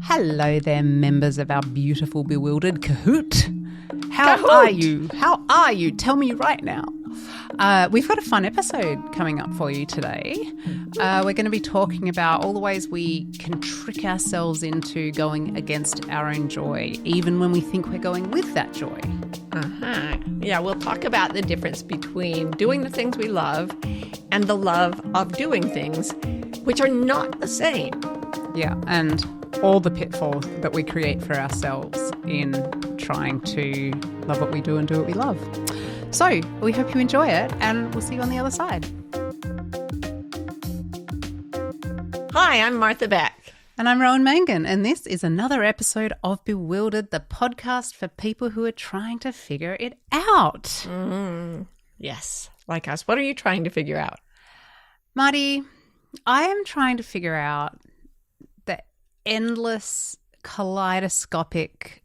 Hello there, members of our beautiful Bewildered Kahoot. How are you? How are you? Tell me right now. We've got a fun episode coming up for you today. We're going to be talking about all the ways we can trick ourselves into going against our own joy, even when we think we're going with that joy. Yeah, we'll talk about the difference between doing the things we love and the love of doing things, which are not the same. Yeah, and all the pitfalls that we create for ourselves in trying to love what we do and do what we love. So we hope you enjoy it, and we'll see you on the other side. Hi, I'm Martha Beck. And I'm Rowan Mangan, and this is another episode of Bewildered, the podcast for people who are trying to figure it out. Yes, like us. What are you trying to figure out? Marty, I am trying to figure out the endless kaleidoscopic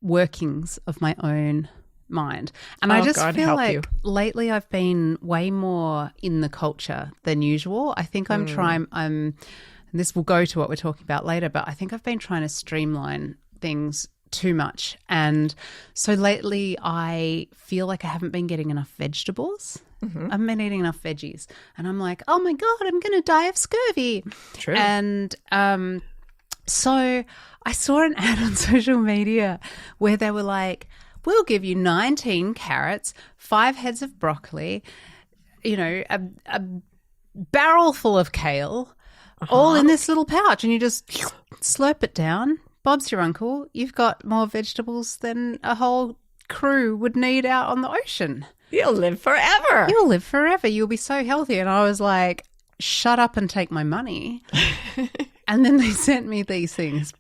workings of my own mind. And I just feel like lately I've been way more in the culture than usual. I think I'm trying, and this will go to what we're talking about later, but I think I've been trying to streamline things too much. And so lately I feel like I haven't been getting enough vegetables. I haven't been eating enough veggies. And I'm like, oh my God, I'm going to die of scurvy. True. And so I saw an ad on social media where they were like, we'll give you 19 carrots, 5 heads of broccoli, a barrel full of kale, all in this little pouch, and you just slurp it down. Bob's your uncle. You've got more vegetables than a whole crew would need out on the ocean. You'll live forever. You'll live forever. You'll be so healthy. And I was like, shut up and take my money. And then they sent me these things.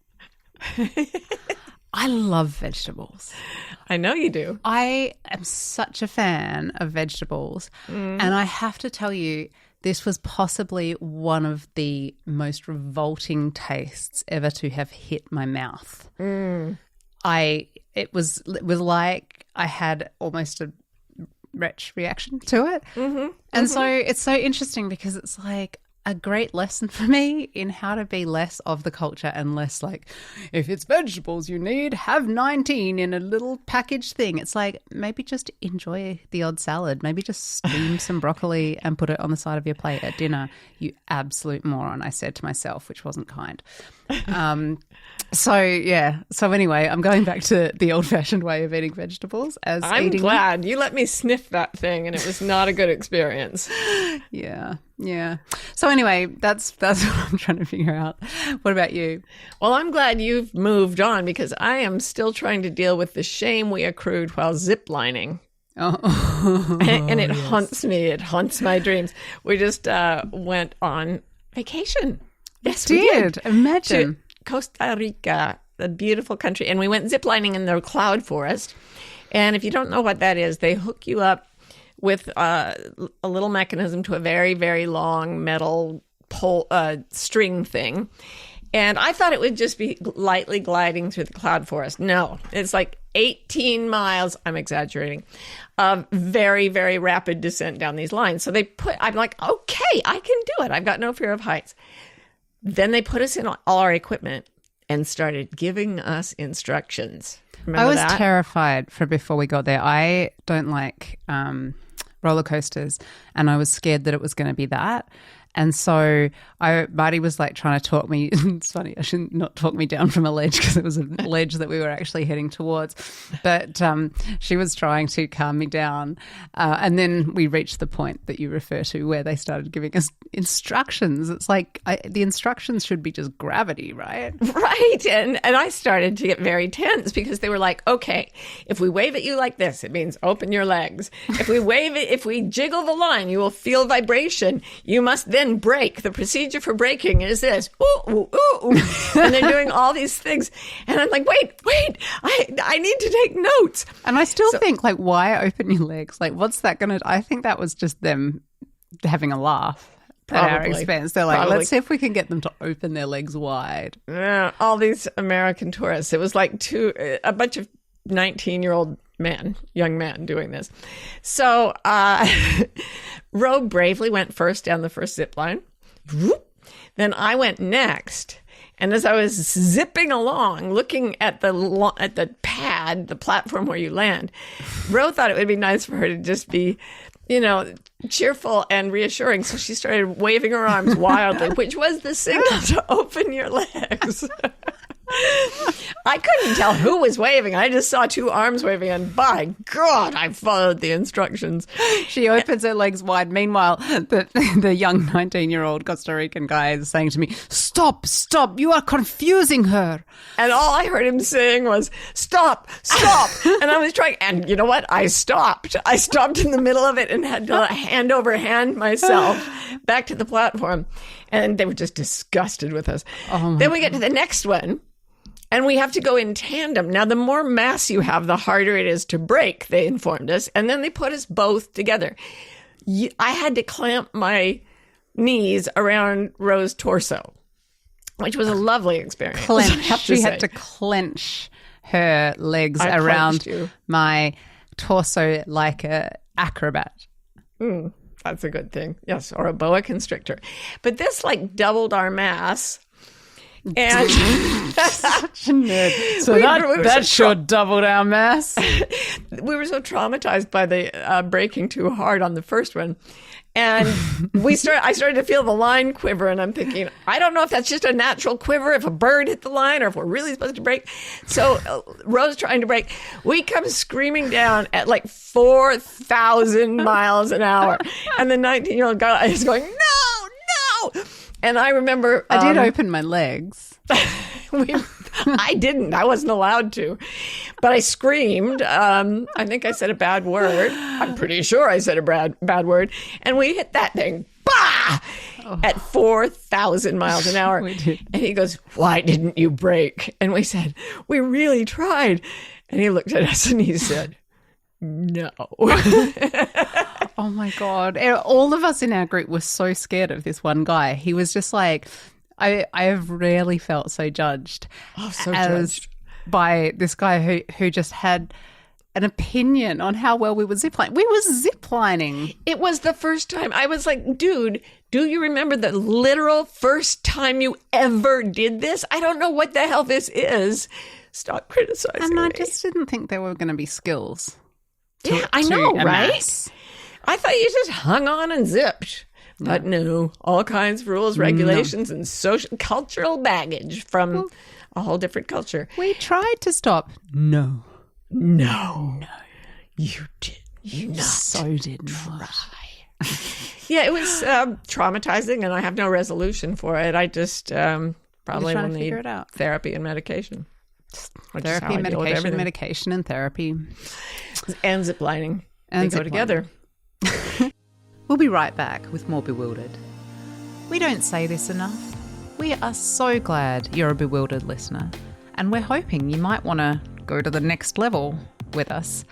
I love vegetables. I know you do. I am such a fan of vegetables. And I have to tell you, this was possibly one of the most revolting tastes ever to have hit my mouth. It was like I had almost a retch reaction to it. And so it's so interesting because it's like a great lesson for me in how to be less of the culture and less like, if it's vegetables you need, have 19 in a little packaged thing. It's like, maybe just enjoy the odd salad. Maybe just steam some broccoli and put it on the side of your plate at dinner. You absolute moron, I said to myself, which wasn't kind. So anyway, I'm going back to the old-fashioned way of eating vegetables as I'm eating glad you let me sniff that thing, and it was not a good experience. Yeah. So anyway, that's what I'm trying to figure out. What about you? Well, I'm glad you've moved on because I am still trying to deal with the shame we accrued while ziplining. Oh, and it haunts me. It haunts my dreams. We just went on vacation. Yes, we did. Imagine. To Costa Rica, the beautiful country. And we went ziplining in the cloud forest. And if you don't know what that is, they hook you up with a little mechanism to a very, very long metal pole string thing. And I thought it would just be lightly gliding through the cloud forest. No, it's like 18 miles, I'm exaggerating, of very, very rapid descent down these lines. So I'm like, okay, I can do it. I've got no fear of heights. Then they put us in all our equipment and started giving us instructions. Remember I was that? terrified for before we got there. I don't like roller coasters, and I was scared that it was going to be that. And so Marty was like trying to talk me. It's funny, I shouldn't not talk me down from a ledge because it was a ledge that we were actually heading towards. But she was trying to calm me down. And then we reached the point that you refer to where they started giving us instructions. It's like the instructions should be just gravity, right? Right. And I started to get very tense because they were like, okay, if we wave at you like this, it means open your legs. If we jiggle the line, you will feel vibration. You must then break. The procedure for breaking is this. Ooh, ooh, ooh, ooh. And they're doing all these things. And I'm like, wait, I need to take notes. And I still think, like, why open your legs? Like, what's that going to... I think that was just them having a laugh at our expense. They're like, let's see if we can get them to open their legs wide. Yeah, all these American tourists. It was like a bunch of 19-year-old young man doing this. So Roe bravely went first down the first zip line. Then I went next. And as I was zipping along, looking at the pad, the platform where you land, Ro thought it would be nice for her to just be, cheerful and reassuring. So she started waving her arms wildly, which was the signal to open your legs. I couldn't tell who was waving. I just saw two arms waving, and by God, I followed the instructions. She opens her legs wide. Meanwhile, the young 19-year-old Costa Rican guy is saying to me, stop, you are confusing her. And all I heard him saying was, stop. And I was trying, and you know what? I stopped. I stopped in the middle of it and had to hand over hand myself back to the platform. And they were just disgusted with us. Then we get to the next one. And we have to go in tandem. Now, the more mass you have, the harder it is to break, they informed us. And then they put us both together. I had to clamp my knees around Ro's torso, which was a lovely experience. She had to clench her legs around my torso like a acrobat. That's a good thing. Yes, or a boa constrictor. But this doubled our mass. And such a nerd. So that sure doubled our mass. We were so traumatized by the braking too hard on the first one. And I started to feel the line quiver, and I'm thinking, I don't know if that's just a natural quiver, if a bird hit the line, or if we're really supposed to brake. So Ro's trying to brake. We come screaming down at 4,000 miles an hour. And the 19-year-old guy is going, no. And I remember... I did open my legs. I didn't. I wasn't allowed to. But I screamed. I think I said a bad word. I'm pretty sure I said a bad word. And we hit that thing. Bah! At 4,000 miles an hour. We did. And he goes, why didn't you brake? And we said, we really tried. And he looked at us and he said, no. Oh my God. All of us in our group were so scared of this one guy. He was just like, I have rarely felt so judged. Judged by this guy who just had an opinion on how well we were ziplining. We were ziplining. It was the first time. I was like, dude, do you remember the literal first time you ever did this? I don't know what the hell this is. Stop criticizing me. And I just didn't think there were going to be skills. I know, right? I thought you just hung on and zipped. No. But no, all kinds of rules, regulations, and social cultural baggage from a whole different culture. We tried to stop. No. You did. You so did not. Yeah, it was traumatizing, and I have no resolution for it. I just probably will need therapy and medication. Therapy, medication, and therapy. And ziplining. They go together. We'll be right back with more Bewildered. We don't say this enough. We are so glad you're a Bewildered listener, and we're hoping you might want to go to the next level with us,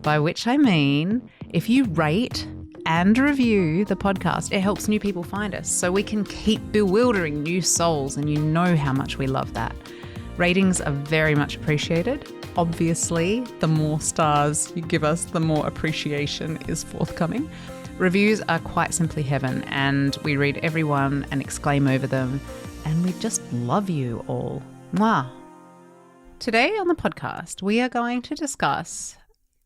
by which I mean if you rate and review the podcast, it helps new people find us so we can keep bewildering new souls, and you know how much we love that. Ratings are very much appreciated. Obviously, the more stars you give us, the more appreciation is forthcoming. Reviews are quite simply heaven, and we read every one and exclaim over them, and we just love you all. Mwah. Today on the podcast, we are going to discuss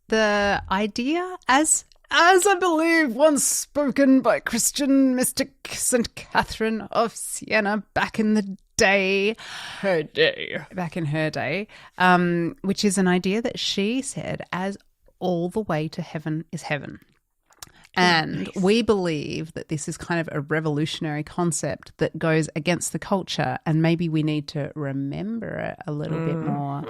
the idea, as I believe once spoken by Christian mystic St. Catherine of Siena back in the day. Back in her day, which is an idea that she said as all the way to heaven is heaven. And we believe that this is kind of a revolutionary concept that goes against the culture, and maybe we need to remember it a little bit more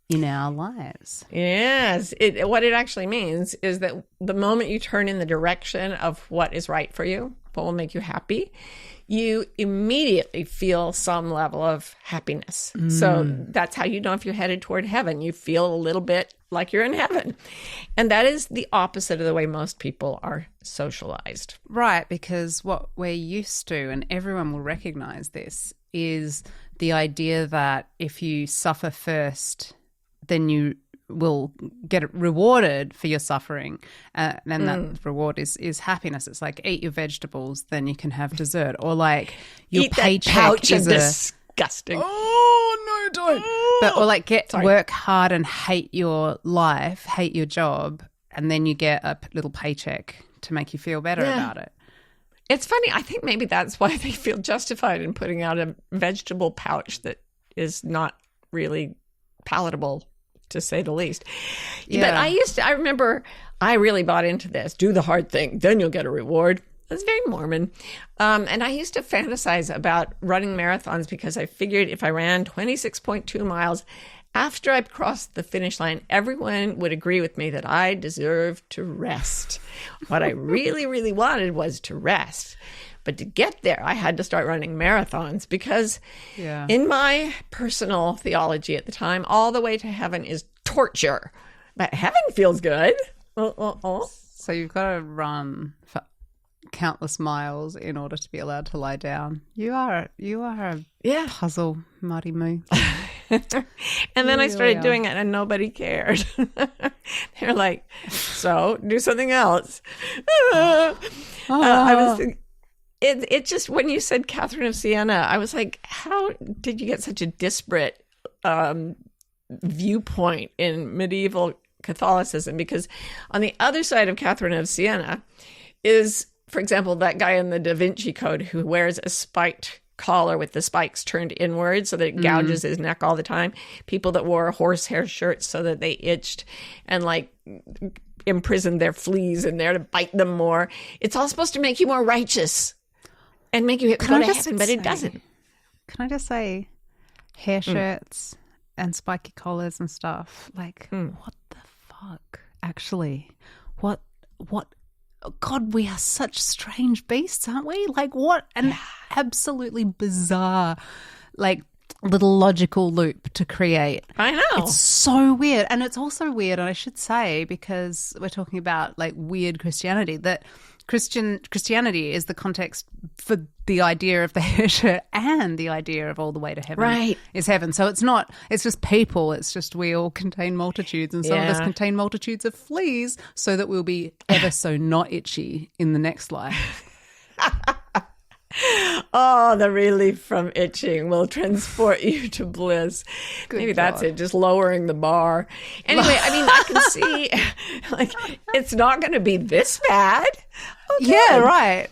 in our lives. Yes. What it actually means is that the moment you turn in the direction of what is right for you, what will make you happy, you immediately feel some level of happiness. So that's how you know if you're headed toward heaven. You feel a little bit like you're in heaven. And that is the opposite of the way most people are socialized. Right, because what we're used to, and everyone will recognize this, is the idea that if you suffer first, then you will get rewarded for your suffering, and that reward is happiness. It's like, eat your vegetables, then you can have dessert, or like your eat paycheck that pouch is of disgusting. Oh, no, don't. But, or like work hard and hate your life, hate your job, and then you get a little paycheck to make you feel better about it. It's funny. I think maybe that's why they feel justified in putting out a vegetable pouch is not really palatable, to say the least. Yeah. But I remember I really bought into this. Do the hard thing, then you'll get a reward. That's very Mormon. And I used to fantasize about running marathons because I figured if I ran 26.2 miles after I crossed the finish line, everyone would agree with me that I deserved to rest. What I really, really wanted was to rest. But to get there, I had to start running marathons because in my personal theology at the time, all the way to heaven is torture. But heaven feels good. So you've got to run for countless miles in order to be allowed to lie down. You are a puzzle, Marty Moo. And then I started doing it and nobody cared. They're like, so do something else. I was thinking, it just, when you said Catherine of Siena, I was like, how did you get such a disparate viewpoint in medieval Catholicism? Because on the other side of Catherine of Siena is, for example, that guy in the Da Vinci Code who wears a spiked collar with the spikes turned inward so that it gouges his neck all the time. People that wore horsehair shirts so that they itched and like imprisoned their fleas in there to bite them more. It's all supposed to make you more righteous and make you go to heaven, but it doesn't. Can I just say, hair shirts and spiky collars and stuff, like, what the fuck? Actually, what? God, we are such strange beasts, aren't we? Like, what an absolutely bizarre, like, little logical loop to create. I know. It's so weird. And it's also weird, and I should say, because we're talking about, like, weird Christianity, that Christianity is the context for the idea of the hair shirt and the idea of all the way to heaven is heaven. So it's just people. It's just we all contain multitudes, and some of us contain multitudes of fleas so that we'll be ever so not itchy in the next life. Oh, the relief from itching will transport you to bliss. Maybe that's it, just lowering the bar. Anyway, I mean, I can see, like, it's not going to be this bad. Okay. Yeah, right.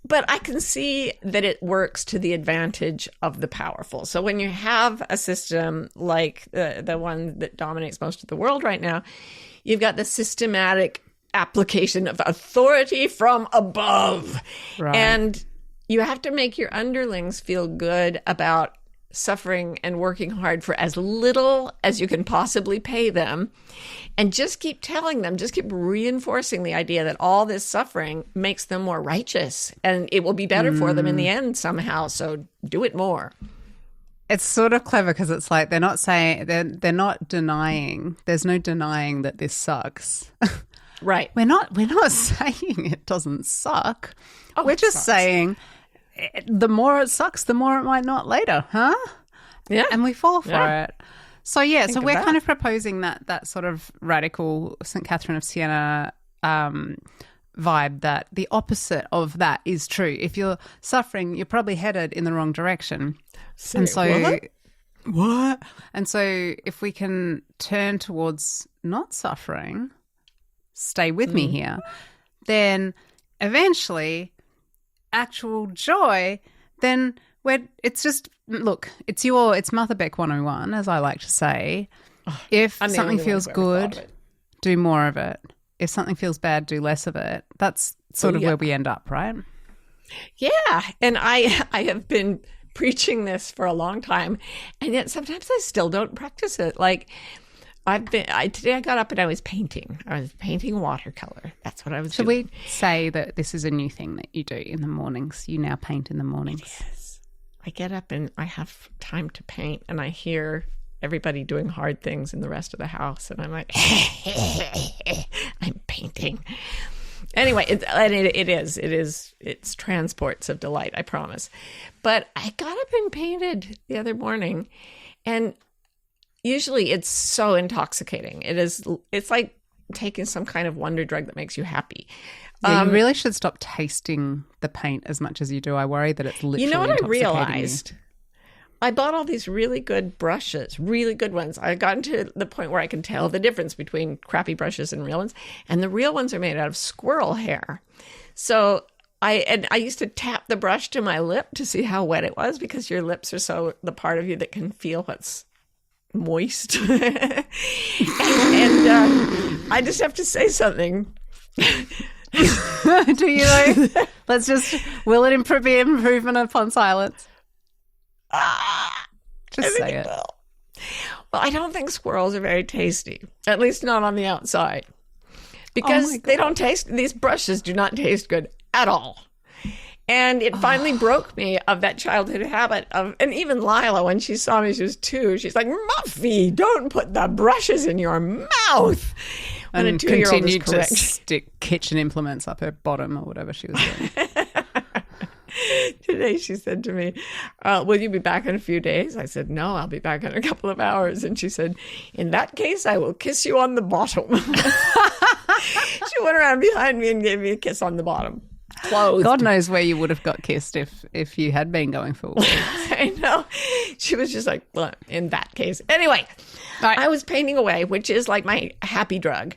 But I can see that it works to the advantage of the powerful. So when you have a system like the one that dominates most of the world right now, you've got the systematic application of authority from above. Right. And you have to make your underlings feel good about suffering and working hard for as little as you can possibly pay them. And just keep telling them, just keep reinforcing the idea that all this suffering makes them more righteous and it will be better for them in the end somehow. So do it more. It's sort of clever because it's like they're not saying, they're not denying, there's no denying that this sucks. Right. We're not saying it doesn't suck. We're just saying the more it sucks, the more it might not later, huh? Yeah. And we fall for it. So, so we're kind of proposing that sort of radical St. Catherine of Siena vibe, that the opposite of that is true. If you're suffering, you're probably headed in the wrong direction. And so, what? And so if we can turn towards not suffering, stay with me here, then eventually actual joy, then it's just, look, it's Mother Beck 101, as I like to say. If something feels good, do more of it. If something feels bad, do less of it. That's sort of where we end up, right? Yeah. And I have been preaching this for a long time, and yet sometimes I still don't practice it. Like, today I got up and I was painting. I was painting watercolor. That's what I was doing. Should we say that this is a new thing that you do in the mornings? You now paint in the mornings. Yes. I get up and I have time to paint, and I hear everybody doing hard things in the rest of the house, and I'm like, I'm painting. Anyway, it's transports of delight, I promise. But I got up and painted the other morning, and usually it's so intoxicating. It's like taking some kind of wonder drug that makes you happy. Yeah, you really should stop tasting the paint as much as you do. I worry that it's literally You know what I intoxicating realized? I bought all these really good brushes, really good ones. I got to the point where I can tell the difference between crappy brushes and real ones. And the real ones are made out of squirrel hair. So I used to tap the brush to my lip to see how wet it was, because your lips are so the part of you that can feel what's moist. and I just have to say something. Do you know? Let's just, will it be improvement upon silence? Just say it. Well, I don't think squirrels are very tasty, at least not on the outside, because they don't taste, these brushes do not taste good at all. And it finally broke me of that childhood habit of, and even Lila, when she saw me, she was 2, she's like, Muffy, don't put the brushes in your mouth. And a 2-year-old continued to stick kitchen implements up her bottom or whatever she was doing. Today she said to me, will you be back in a few days? I said, no, I'll be back in a couple of hours. And she said, in that case, I will kiss you on the bottom. She went around behind me and gave me a kiss on the bottom. Clothed. God knows where you would have got kissed if you had been going for walks. I know. She was just like, well, in that case. Anyway, right. I was painting away, which is like my happy drug.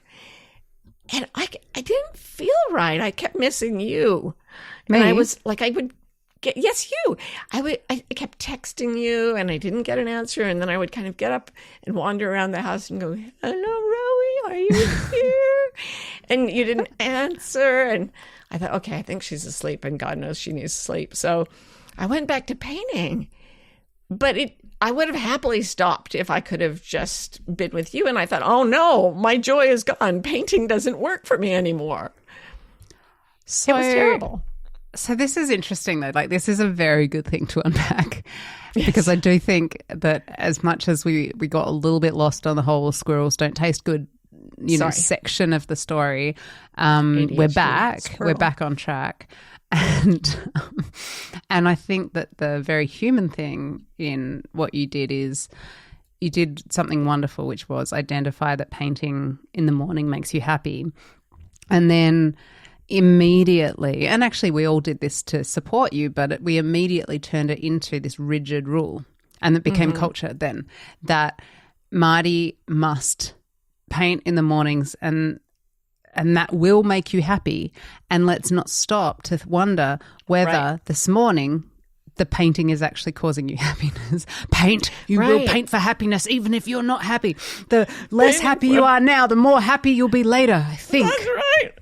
And I didn't feel right. I kept missing you. Me? And I was like, I would get, yes, you. I kept texting you and I didn't get an answer. And then I would kind of get up and wander around the house and go, hello, Rowie, are you here? And you didn't answer. And I thought, okay, I think she's asleep and God knows she needs sleep. So I went back to painting. But I would have happily stopped if I could have just been with you. And I thought, oh no, my joy is gone. Painting doesn't work for me anymore. So, it was terrible. So this is interesting though. Like, this is a very good thing to unpack. Yes. Because I do think that as much as we got a little bit lost on the whole squirrels don't taste good, section of the story, we're back. Squirrel. We're back on track. And I think that the very human thing in what you did is you did something wonderful, which was identify that painting in the morning makes you happy. And then immediately, and actually we all did this to support you, but we immediately turned it into this rigid rule. And it became culture then, that Marty must paint in the mornings and that will make you happy. And let's not stop to wonder whether this morning the painting is actually causing you happiness. Paint. You will paint for happiness even if you're not happy. The less happy you are now, the more happy you'll be later, I think. That's right.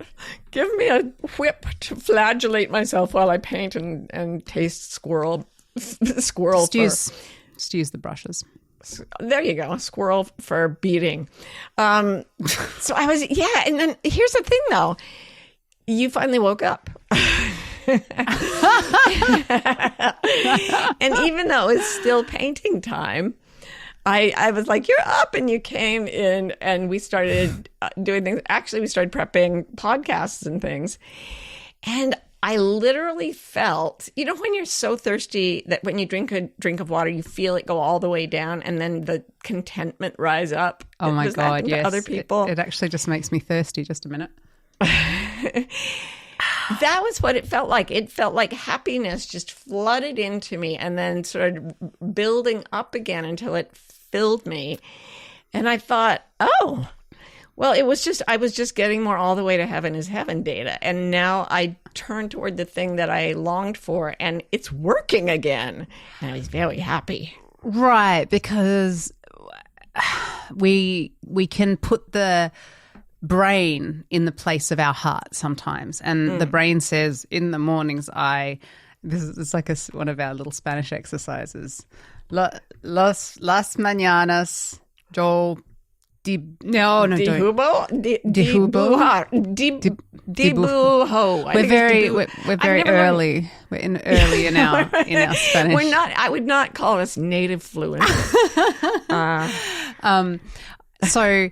Give me a whip to flagellate myself while I paint and taste squirrel Just use the brushes. There you go, squirrel for beating. So I was, and then here's the thing though. You finally woke up. And even though it's still painting time, I was like, you're up, and you came in and we started doing things. Actually, we started prepping podcasts and things. And I literally felt, when you're so thirsty that when you drink a drink of water, you feel it go all the way down and then the contentment rise up. Oh my God, yes. Other people. It actually just makes me thirsty. Just a minute. That was what it felt like. It felt like happiness just flooded into me and then started building up again until it filled me. And I thought, oh, well, I was just getting more all the way to heaven is heaven data. And now I turned toward the thing that I longed for and it's working again. And I was very happy. Right, because we can put the brain in the place of our heart sometimes. And the brain says in the mornings, this is like one of our little Spanish exercises. Las mañanas yo dibujo. We're very early. We're in early in our Spanish. We're not. I would not call us native fluent. So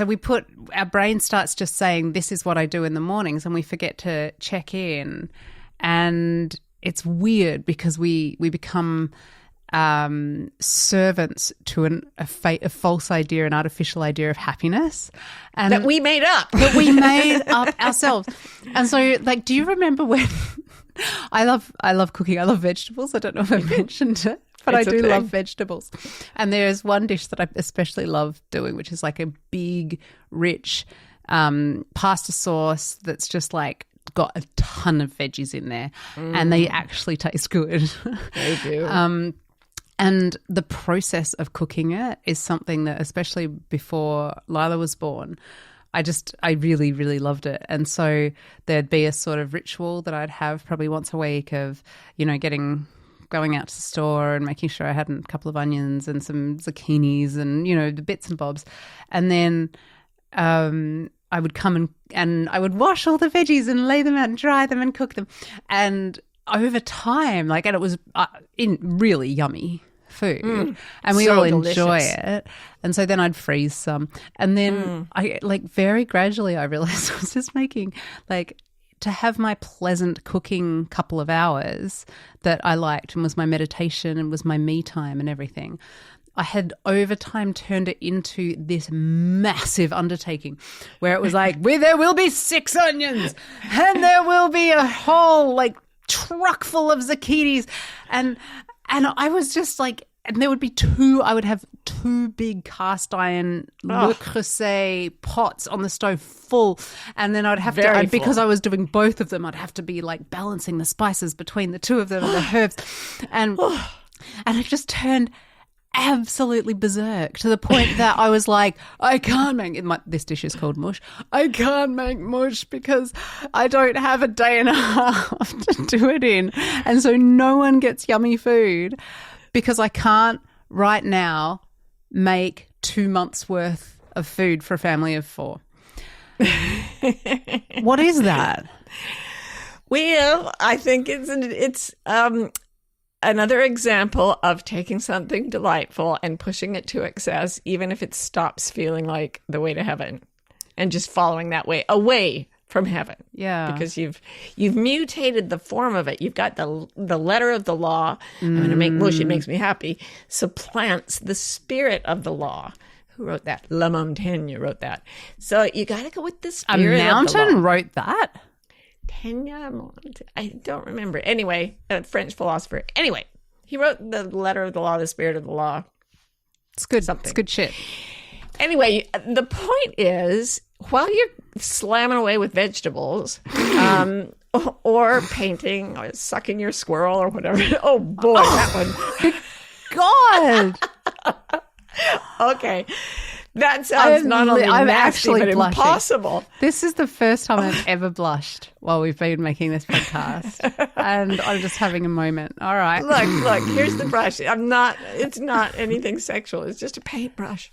we put our brain starts just saying this is what I do in the mornings, and we forget to check in, and it's weird because we become servants to a false idea, an artificial idea of happiness, and that we made up, ourselves. And so, do you remember when I love cooking? I love vegetables. I don't know if I mentioned it, But I do love vegetables. And there's one dish that I especially love doing, which is like a big, rich pasta sauce that's just like got a ton of veggies in there. And they actually taste good. They do. And the process of cooking it is something that, especially before Lila was born, I really, really loved it. And so there'd be a sort of ritual that I'd have probably once a week of, going out to the store and making sure I had a couple of onions and some zucchinis and, the bits and bobs. And then I would come and I would wash all the veggies and lay them out and dry them and cook them. And over time, and it was really yummy food, and we all enjoy it. And so then I'd freeze some, and then I very gradually I realized I was just making to have my pleasant cooking couple of hours that I liked and was my meditation and was my me time and everything. I had over time turned it into this massive undertaking where it was there will be 6 onions and there will be a whole truck full of zucchinis, and I was just and there would be I would have 2 big cast iron Le Creuset pots on the stove full, and then I'd have because I was doing both of them, I'd have to be balancing the spices between the 2 of them and the herbs, and it just turned absolutely berserk to the point that I was I can't make this dish is called mush. I can't make mush because I don't have a day and a half to do it in, and so no one gets yummy food because I can't right now make 2 months worth of food for a family of 4. What is that? Well, I think it's another example of taking something delightful and pushing it to excess, even if it stops feeling like the way to heaven, and just following that way away from heaven. Yeah. Because you've mutated the form of it. You've got the letter of the law. I'm going to make mush, it makes me happy. Supplants the spirit of the law. Who wrote that? La Montaigne wrote that. So you got to go with the spirit of the law. A mountain wrote that? I don't remember. Anyway, a French philosopher. Anyway, he wrote the letter of the law, the spirit of the law. It's good. It's good shit. Anyway, the point is, while you're slamming away with vegetables, or painting, or sucking your squirrel, or whatever. Oh boy, that one. God. Okay. That sounds not only nasty, but blushing. Impossible. This is the first time I've ever blushed while we've been making this podcast. And I'm just having a moment. All right. Look, here's the brush. It's not anything sexual. It's just a paintbrush.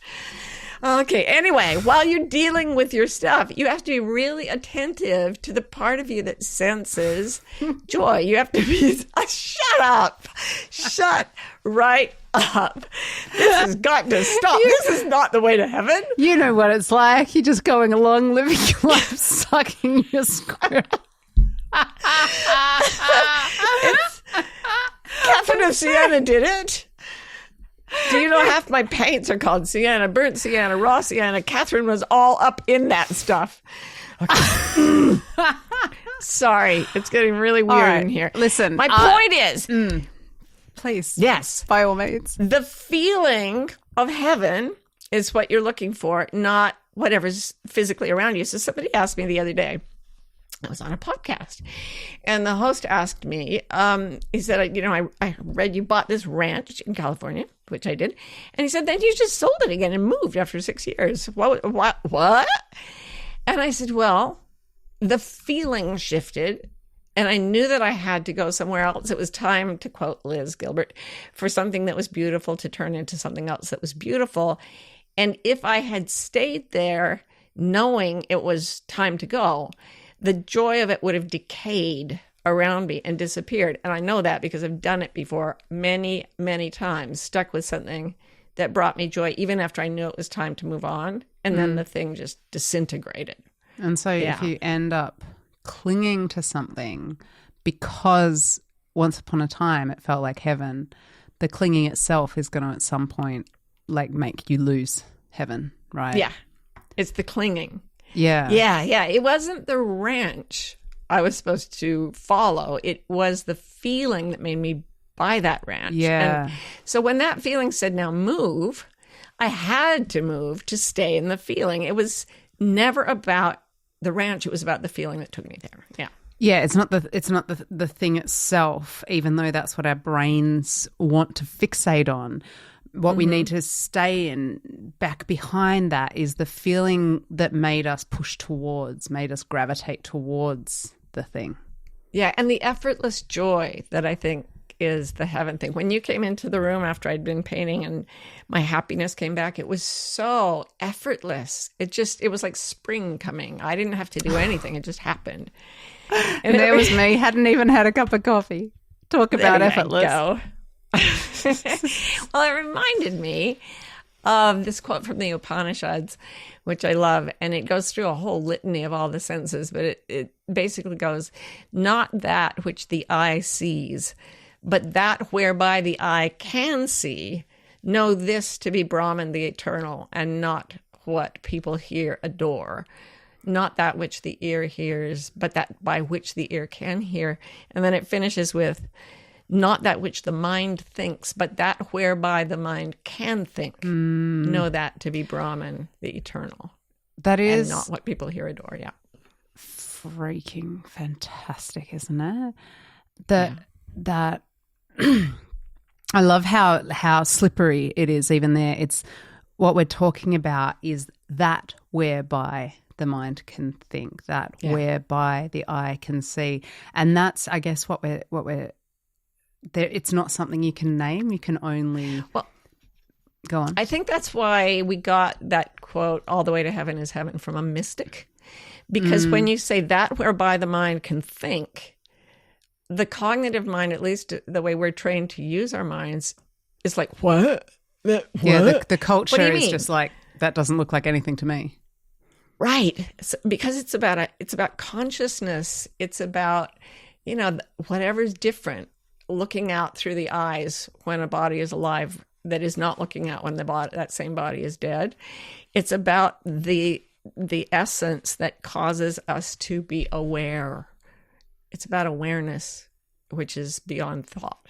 Okay. Anyway, while you're dealing with your stuff, you have to be really attentive to the part of you that senses joy. You have to be, shut up. Shut right up. This has got to stop. This is not the way to heaven. You know what it's like. You're just going along, living your life, sucking your squirrel. Catherine of Siena did it. Do you know half my paints are called Siena, burnt Siena, raw Siena? Catherine was all up in that stuff. Okay. Sorry, it's getting really weird in here. Listen, my point is... Please. Yes. By all means. The feeling of heaven is what you're looking for, not whatever's physically around you. So somebody asked me the other day, I was on a podcast, and the host asked me, he said, I read you bought this ranch in California, which I did. And he said, then you just sold it again and moved after 6 years. What? And I said, well, the feeling shifted. And I knew that I had to go somewhere else. It was time, to quote Liz Gilbert, for something that was beautiful to turn into something else that was beautiful. And if I had stayed there knowing it was time to go, the joy of it would have decayed around me and disappeared. And I know that because I've done it before many, many times, stuck with something that brought me joy, even after I knew it was time to move on. And then the thing just disintegrated. And so if you end up clinging to something because once upon a time it felt like heaven, the clinging itself is going to at some point make you lose heaven, right? Yeah. It's the clinging. Yeah. Yeah. It wasn't the ranch I was supposed to follow. It was the feeling that made me by that ranch. Yeah. And so when that feeling said, now move, I had to move to stay in the feeling. It was never about the ranch. It was about the feeling that took me there. Yeah. Yeah, it's not the thing itself, even though that's what our brains want to fixate on. What we need to stay in back behind that is the feeling that made us push towards, made us gravitate towards the thing. Yeah, and the effortless joy that I think is the heaven thing. When you came into the room after I'd been painting and my happiness came back, it was so effortless. It was like spring coming. I didn't have to do anything. It just happened. And there was me, hadn't even had a cup of coffee. Talk about effortless. Go. Well, it reminded me of this quote from the Upanishads, which I love, and it goes through a whole litany of all the senses, but it basically goes, not that which the eye sees, but that whereby the eye can see. Know this to be Brahman, the eternal, and not what people hear adore. Not that which the ear hears, but that by which the ear can hear. And then it finishes with, not that which the mind thinks, but that whereby the mind can think. Know that to be Brahman, the eternal. That is... And not what people hear adore, yeah. Freaking fantastic, isn't it? That I love how slippery it is even there. It's what we're talking about is that whereby the mind can think, that whereby the eye can see. And that's, I guess, what we're there. It's not something you can name. You can only go on. I think that's why we got that quote, all the way to heaven is heaven, from a mystic. Because when you say that whereby the mind can think, the cognitive mind, at least the way we're trained to use our minds, is like, what? Yeah, the culture is just like, that doesn't look like anything to me. Right. So, because it's about consciousness. It's about, whatever's different, looking out through the eyes when a body is alive that is not looking out when that same body is dead. It's about the essence that causes us to be aware. It's about awareness, which is beyond thought.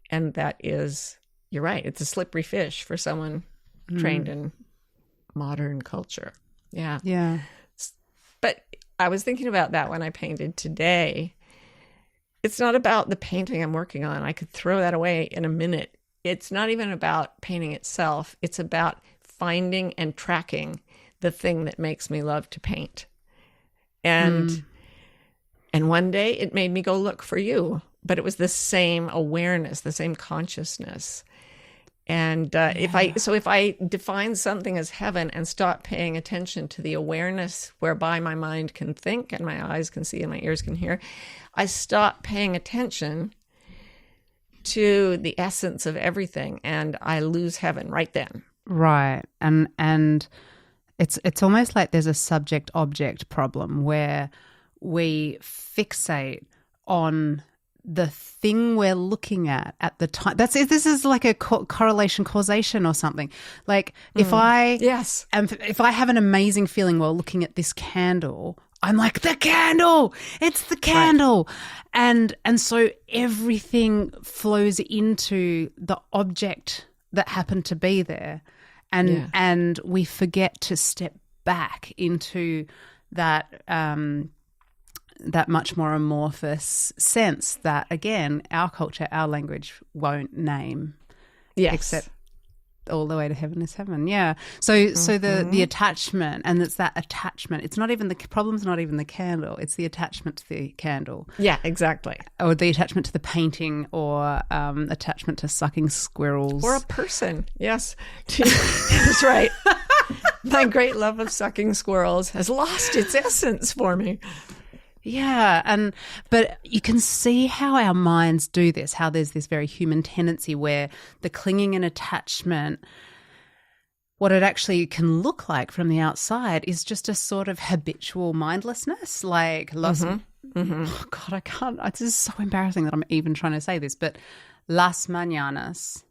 And that is, you're right, it's a slippery fish for someone trained in modern culture. Yeah. Yeah. But I was thinking about that when I painted today. It's not about the painting I'm working on. I could throw that away in a minute. It's not even about painting itself. It's about finding and tracking the thing that makes me love to paint. And one day it made me go look for you, but it was the same awareness, the same consciousness. And if I define something as heaven and stop paying attention to the awareness whereby my mind can think and my eyes can see and my ears can hear, I stop paying attention to the essence of everything, and I lose heaven right then. Right. And it's almost like there's a subject-object problem where we fixate on the thing we're looking at the time. This is like a correlation causation or something. Like if I have an amazing feeling while looking at this candle, I'm like, the candle, it's the candle. Right. And so everything flows into the object that happened to be there. And we forget to step back into that that much more amorphous sense that, again, our culture, our language won't name. Yes. Except all the way to heaven is heaven. Yeah. So the attachment, and it's that attachment. It's not even the problem's not even the candle. It's the attachment to the candle. Yeah, exactly. Or the attachment to the painting, or attachment to sucking squirrels. Or a person. Yes. That's right. My great love of sucking squirrels has lost its essence for me. Yeah, but you can see how our minds do this, how there's this very human tendency where the clinging and attachment, what it actually can look like from the outside is just a sort of habitual mindlessness, like oh God, I can't, it's just so embarrassing that I'm even trying to say this, but las mañanas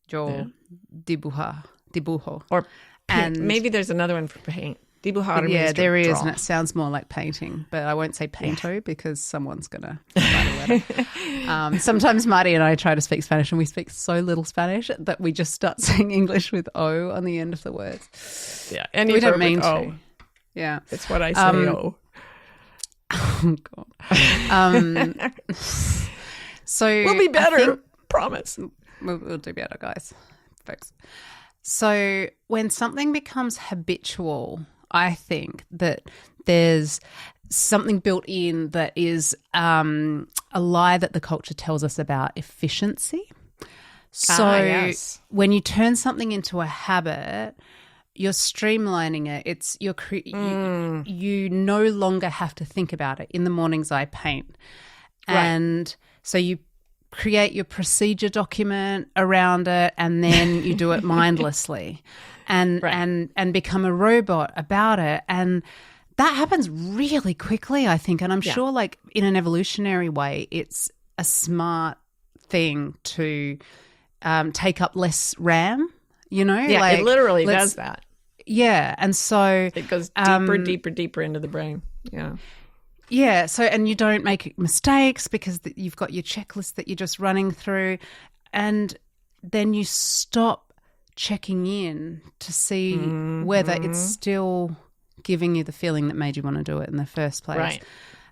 yo dibujo. Or and maybe there's another one for paint. Dibujar Yeah, means to there is, draw. and it sounds more like painting, but I won't say painto because someone's going to write a letter. Sometimes Marty and I try to speak Spanish, and we speak so little Spanish that we just start saying English with O on the end of the words. Yeah, and We don't mean to. to. Yeah. It's what I say, Oh, God. So We'll be I better. think Promise. we'll do better, guys. Folks. So when something becomes habitual, I think that there's something built in that is a lie that the culture tells us about efficiency. So yes. when you turn something into a habit, you're streamlining it. It's you no longer have to think about it. In the mornings I paint. Right. And so you create your procedure document around it, and then you do it mindlessly and become a robot about it. And that happens really quickly, I think. And I'm sure, like, in an evolutionary way, it's a smart thing to take up less RAM, you know? Yeah, like, it literally does that. Yeah. And so It goes deeper into the brain. Yeah. Yeah. So, and you don't make mistakes because you've got your checklist that you're just running through, and then you stop checking in to see whether it's still giving you the feeling that made you want to do it in the first place. Right.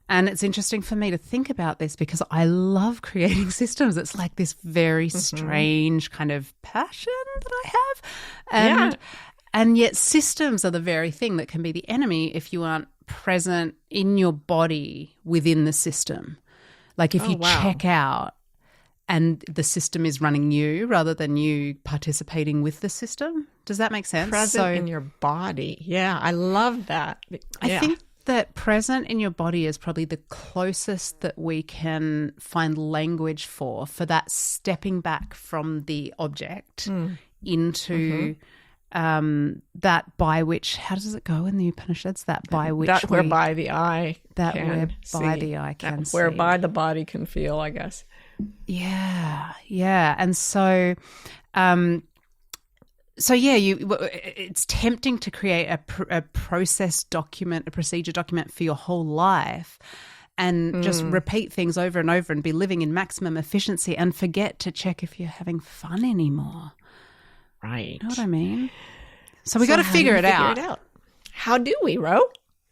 And it's interesting for me to think about this because I love creating systems. It's like this very strange kind of passion that I have. And yet systems are the very thing that can be the enemy if you aren't present in your body within the system. Like if you check out and the system is running you rather than you participating with the system. Does that make sense? Present in your body. Yeah, I love that. I think that present in your body is probably the closest that we can find language for that stepping back from the object into that by which, how does it go in the Upanishads? That by which that whereby the eye that can whereby see. the eye can see. Whereby the body can feel, I guess. Yeah. And so it's tempting to create a process document, a procedure document for your whole life and just repeat things over and over and be living in maximum efficiency and forget to check if you're having fun anymore. Right. You know what I mean? So we got to figure it out. How do we, Ro?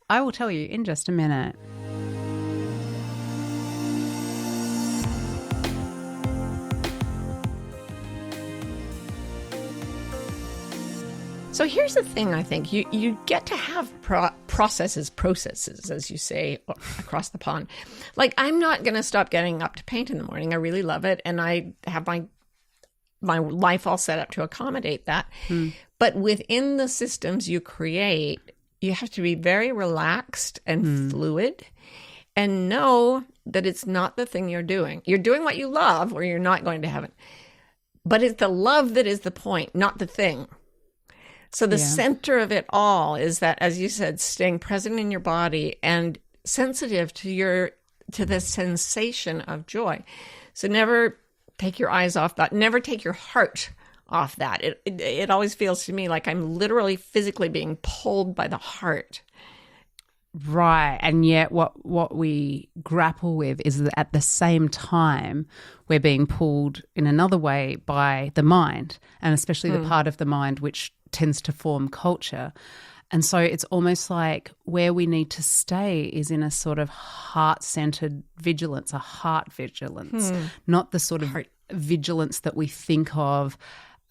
I will tell you in just a minute. So here's the thing, I think. You get to have processes, as you say, across the pond. Like, I'm not going to stop getting up to paint in the morning. I really love it. And I have my life all set up to accommodate that. But within the systems you create, you have to be very relaxed and fluid and know that it's not the thing you're doing. You're doing what you love or you're not going to heaven. But it's the love that is the point, not the thing. So the center of it all is that, as you said, staying present in your body and sensitive to the sensation of joy. So never take your eyes off that. Never take your heart off that. It always feels to me like I'm literally physically being pulled by the heart. Right. And yet what we grapple with is that at the same time we're being pulled in another way by the mind, and especially the part of the mind which tends to form culture. And so it's almost like where we need to stay is in a sort of heart-centered vigilance, a heart vigilance, not the sort of vigilance that we think of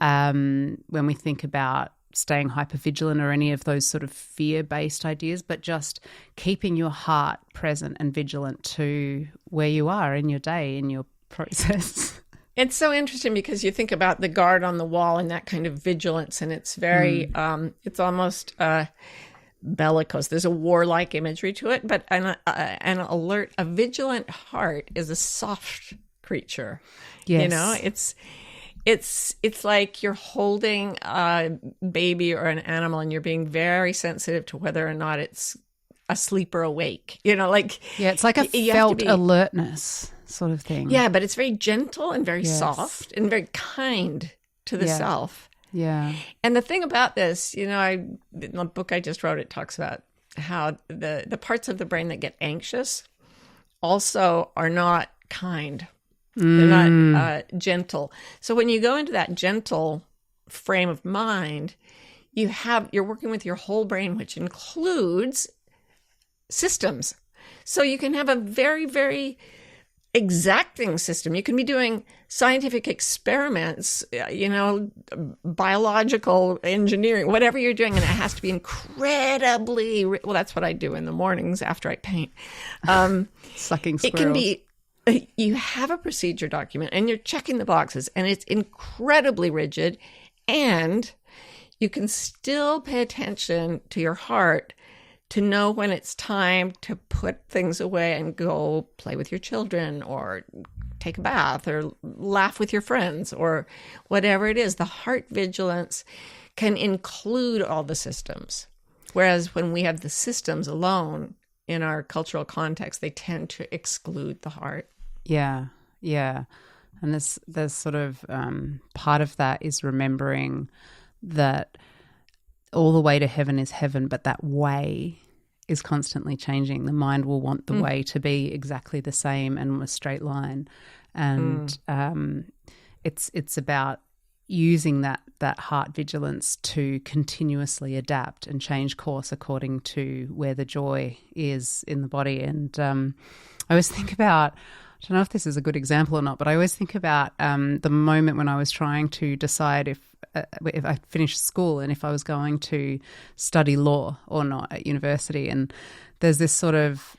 when we think about staying hypervigilant or any of those sort of fear-based ideas, but just keeping your heart present and vigilant to where you are in your day, in your process. It's so interesting because you think about the guard on the wall and that kind of vigilance, and it's very, it's almost bellicose. There's a warlike imagery to it, but an alert, a vigilant heart is a soft creature. Yes. You know, it's like you're holding a baby or an animal and you're being very sensitive to whether or not it's asleep or awake. You know, like it's like a felt alertness sort of thing. Yeah, but it's very gentle and very soft and very kind to the self. Yeah. And the thing about this, in the book I just wrote, it talks about how the parts of the brain that get anxious also are not kind. They're not gentle. So when you go into that gentle frame of mind, you're working with your whole brain, which includes systems. So you can have a very, very exacting system. You can be doing scientific experiments, biological engineering, whatever you're doing, and it has to be incredibly, well, that's what I do in the mornings after I paint. Sucking squirrels. It can be, you have a procedure document and you're checking the boxes and it's incredibly rigid, and you can still pay attention to your heart to know when it's time to put things away and go play with your children or take a bath or laugh with your friends or whatever it is. The heart vigilance can include all the systems. Whereas when we have the systems alone in our cultural context, they tend to exclude the heart. Yeah, yeah. And there's sort of part of that is remembering that all the way to heaven is heaven, but that way is constantly changing. The mind will want the way to be exactly the same and a straight line. And it's about using that heart vigilance to continuously adapt and change course according to where the joy is in the body. And I always think about, I don't know if this is a good example or not, but I always think about the moment when I was trying to decide if I finished school and if I was going to study law or not at university. And there's this sort of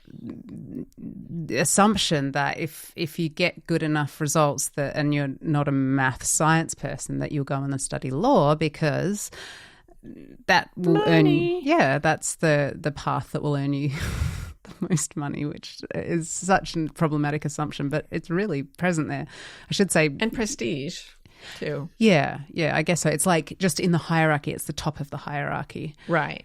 assumption that if you get good enough results and you're not a math science person, that you'll go and study law because that will earn you. Yeah, that's the path that will earn you the most money, which is such a problematic assumption, but it's really present there. I should say. And prestige too. Yeah, I guess so. It's like just in the hierarchy, it's the top of the hierarchy. Right.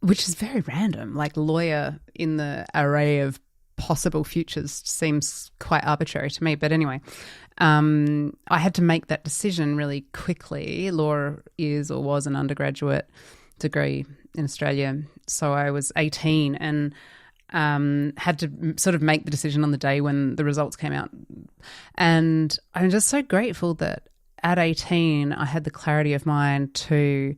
Which is very random. Like lawyer in the array of possible futures seems quite arbitrary to me. But anyway, I had to make that decision really quickly. Law is or was an undergraduate degree in Australia. So I was 18 and had to sort of make the decision on the day when the results came out. And I'm just so grateful that at 18 I had the clarity of mind to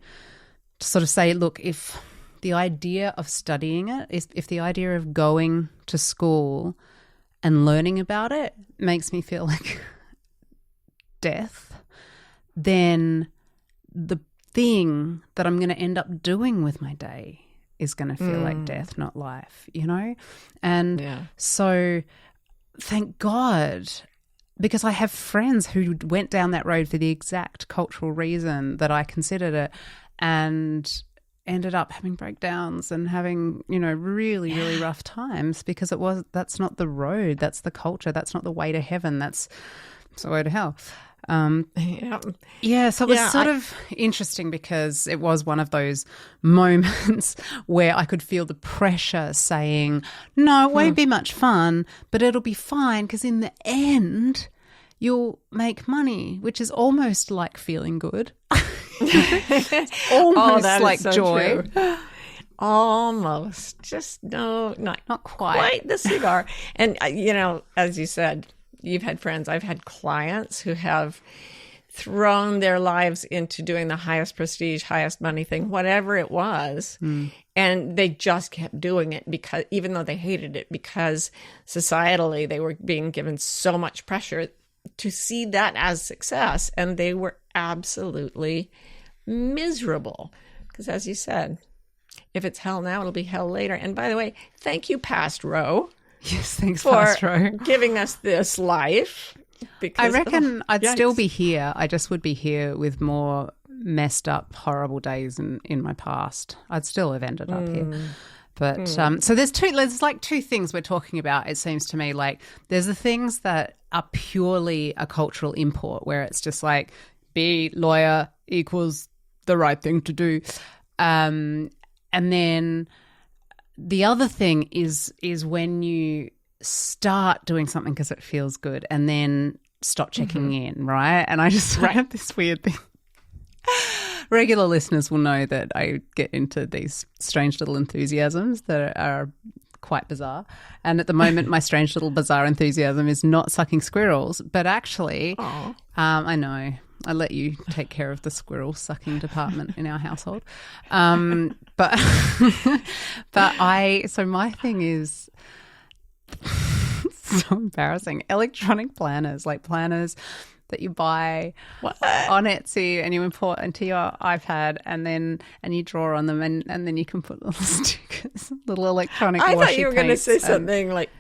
sort of say, look, if the idea of studying it, if the idea of going to school and learning about it makes me feel like death, then the thing that I'm going to end up doing with my day is going to feel like death, not life, And so thank God, because I have friends who went down that road for the exact cultural reason that I considered it and ended up having breakdowns and having, really, really rough times because that's not the road, that's the culture, that's not the way to heaven, that's the way to hell. So it was sort of interesting because it was one of those moments where I could feel the pressure saying, no, it won't be much fun, but it'll be fine because in the end you'll make money, which is almost like feeling good. Almost like so joy. True. Almost. Just not quite the cigar. And, as you said, you've had friends. I've had clients who have thrown their lives into doing the highest prestige, highest money thing, whatever it was. And they just kept doing it because, even though they hated it, because societally they were being given so much pressure to see that as success. And they were absolutely miserable. Because as you said, if it's hell now, it'll be hell later. And by the way, thank you, Past Row. Yes, thanks, for Past Row. giving us this life. Because, I reckon I'd still be here. I just would be here with more messed up, horrible days in my past. I'd still have ended up here. But so there's like two things we're talking about, it seems to me. Like there's the things that are purely a cultural import where it's just like be lawyer equals the right thing to do. And then the other thing is when you start doing something because it feels good and then stop checking in, right? And I have this weird thing. Regular listeners will know that I get into these strange little enthusiasms that are quite bizarre. And at the moment, my strange little bizarre enthusiasm is not sucking squirrels, but actually, I know. I let you take care of the squirrel sucking department in our household. But so my thing is so embarrassing. Electronic planners, like planners that you buy on Etsy and you import into your iPad and you draw on them and then you can put little stickers, little electronic washi I thought you were going to say paints something like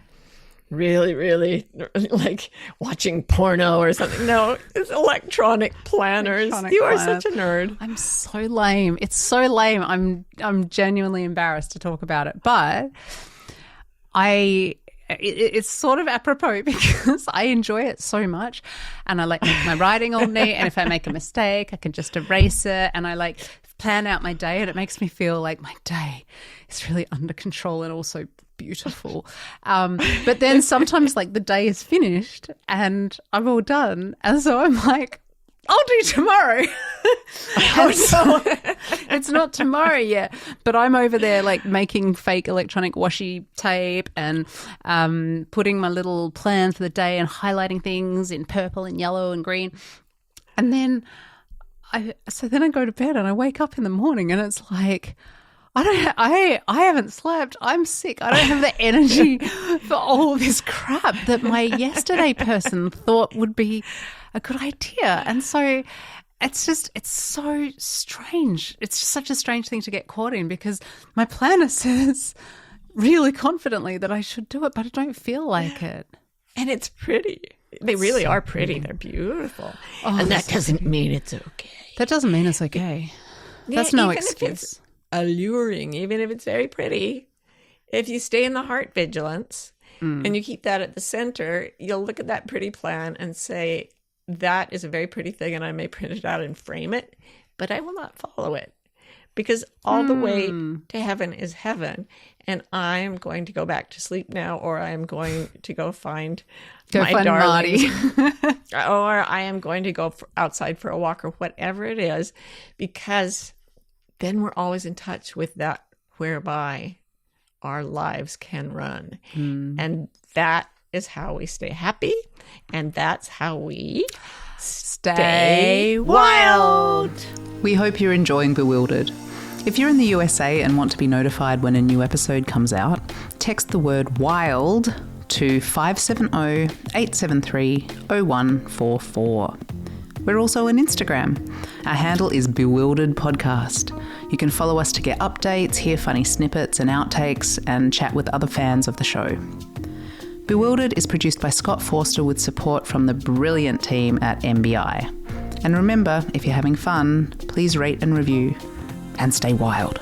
really, really like watching porno or something. No, it's electronic planners. You are such a nerd. I'm so lame. It's so lame. I'm genuinely embarrassed to talk about it, but it's sort of apropos because I enjoy it so much and I like make my writing all neat, and if I make a mistake I can just erase it, and I like plan out my day and it makes me feel like my day is really under control and also beautiful. But then sometimes like the day is finished and I'm all done, and so I'm like, I'll do tomorrow. And so it's not tomorrow yet, but I'm over there like making fake electronic washi tape and putting my little plan for the day and highlighting things in purple and yellow and green. And then I go to bed and I wake up in the morning and it's like, I haven't slept. I'm sick. I don't have the energy for all of this crap that my yesterday person thought would be a good idea. And so it's so strange. It's just such a strange thing to get caught in because my planner says really confidently that I should do it, but I don't feel like it. And it's pretty. They really are pretty. They're beautiful. Oh, and that doesn't mean it's okay. That doesn't mean it's okay. That's no excuse. Alluring, even if it's very pretty. If you stay in the heart vigilance and you keep that at the center, you'll look at that pretty plan and say, that is a very pretty thing and I may print it out and frame it, but I will not follow it because all the way to heaven is heaven, and I am going to go back to sleep now, or I am going to go find my darling, or I am going to go outside for a walk or whatever it is, because then we're always in touch with that whereby our lives can run. And that is how we stay happy. And that's how we stay wild. We hope you're enjoying Bewildered. If you're in the USA and want to be notified when a new episode comes out, text the word WILD to 570-873-0144. We're also on Instagram. Our handle is Bewildered Podcast. You can follow us to get updates, hear funny snippets and outtakes, and chat with other fans of the show. Bewildered is produced by Scott Forster with support from the brilliant team at MBI. And remember, if you're having fun, please rate and review, and stay wild.